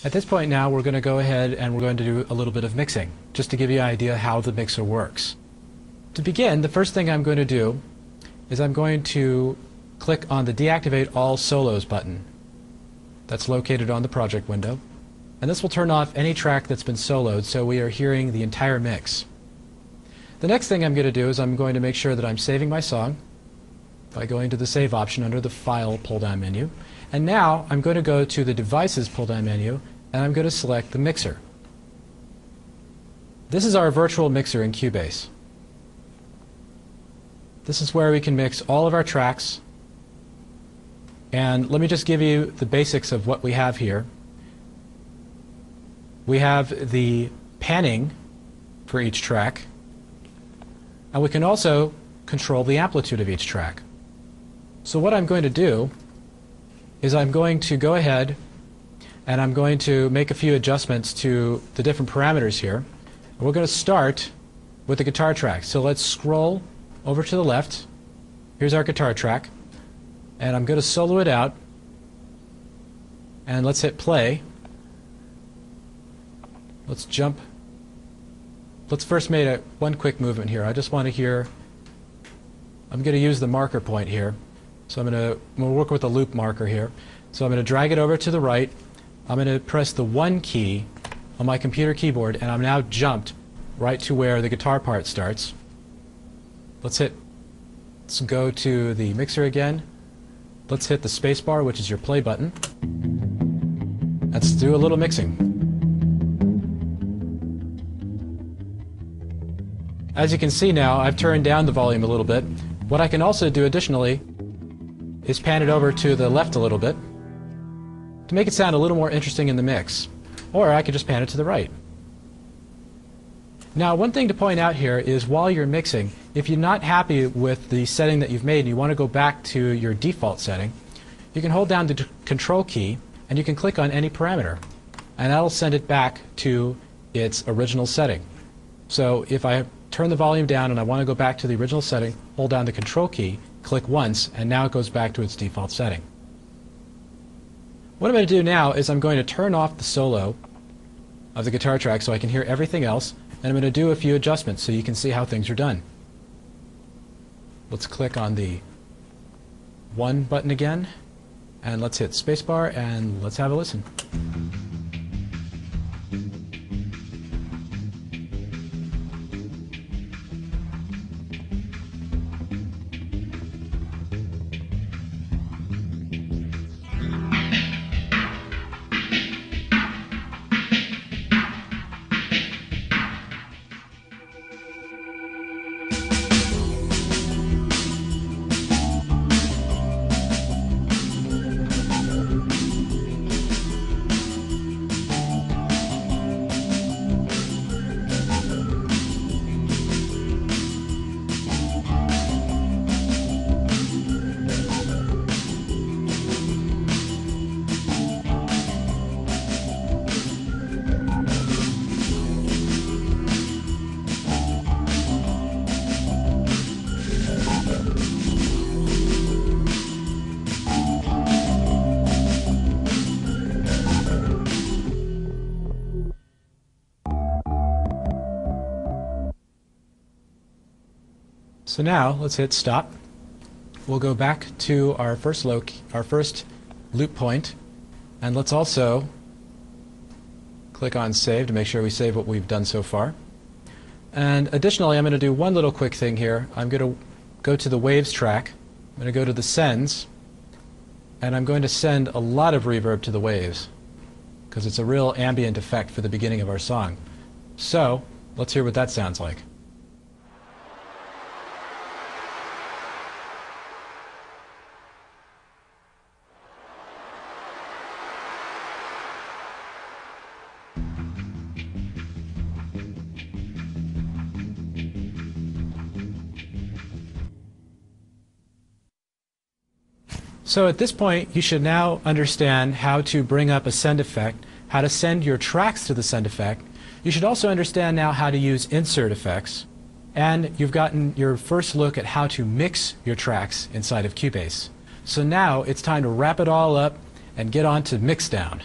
At this point now we're going to go ahead and we're going to do a little bit of mixing, just to give you an idea how the mixer works. To begin, the first thing I'm going to do is I'm going to click on the Deactivate All Solos button that's located on the project window, and this will turn off any track that's been soloed so we are hearing the entire mix. The next thing I'm going to do is I'm going to make sure that I'm saving my song by going to the Save option under the File pull-down menu, and now I'm going to go to the Devices pull-down menu and I'm going to select the mixer. This is our virtual mixer in Cubase. This is where we can mix all of our tracks, and let me just give you the basics of what we have here. We have the panning for each track, and we can also control the amplitude of each track. So what I'm going to do is I'm going to go ahead and I'm going to make a few adjustments to the different parameters here. We're going to start with the guitar track. So let's scroll over to the left. Here's our guitar track, and I'm going to solo it out, and let's hit play. Let's jump. Let's first make one quick movement here. I just want to hear, I'm going to use the marker point here. So I'm going to work with the loop marker here. So I'm going to drag it over to the right. I'm going to press the 1 key on my computer keyboard, and I'm now jumped right to where the guitar part starts. Let's go to the mixer again. Let's hit the space bar, which is your play button. Let's do a little mixing. As you can see now, I've turned down the volume a little bit. What I can also do additionally is pan it over to the left a little bit to make it sound a little more interesting in the mix. Or I could just pan it to the right. Now, one thing to point out here is while you're mixing, if you're not happy with the setting that you've made and you want to go back to your default setting, you can hold down the Control key and you can click on any parameter, and that'll send it back to its original setting. So if I turn the volume down and I want to go back to the original setting, hold down the Control key, click once, and now it goes back to its default setting. What I'm going to do now is I'm going to turn off the solo of the guitar track so I can hear everything else, and I'm going to do a few adjustments so you can see how things are done. Let's click on the 1 button again, and let's hit spacebar, and let's have a listen. So now let's hit stop. We'll go back to our first loop point, and let's also click on save to make sure we save what we've done so far. And additionally, I'm going to do one little quick thing here. I'm going to go to the waves track. I'm going to go to the sends, and I'm going to send a lot of reverb to the waves because it's a real ambient effect for the beginning of our song. So let's hear what that sounds like. So at this point, you should now understand how to bring up a send effect, how to send your tracks to the send effect. You should also understand now how to use insert effects. And you've gotten your first look at how to mix your tracks inside of Cubase. So now it's time to wrap it all up and get on to Mixdown.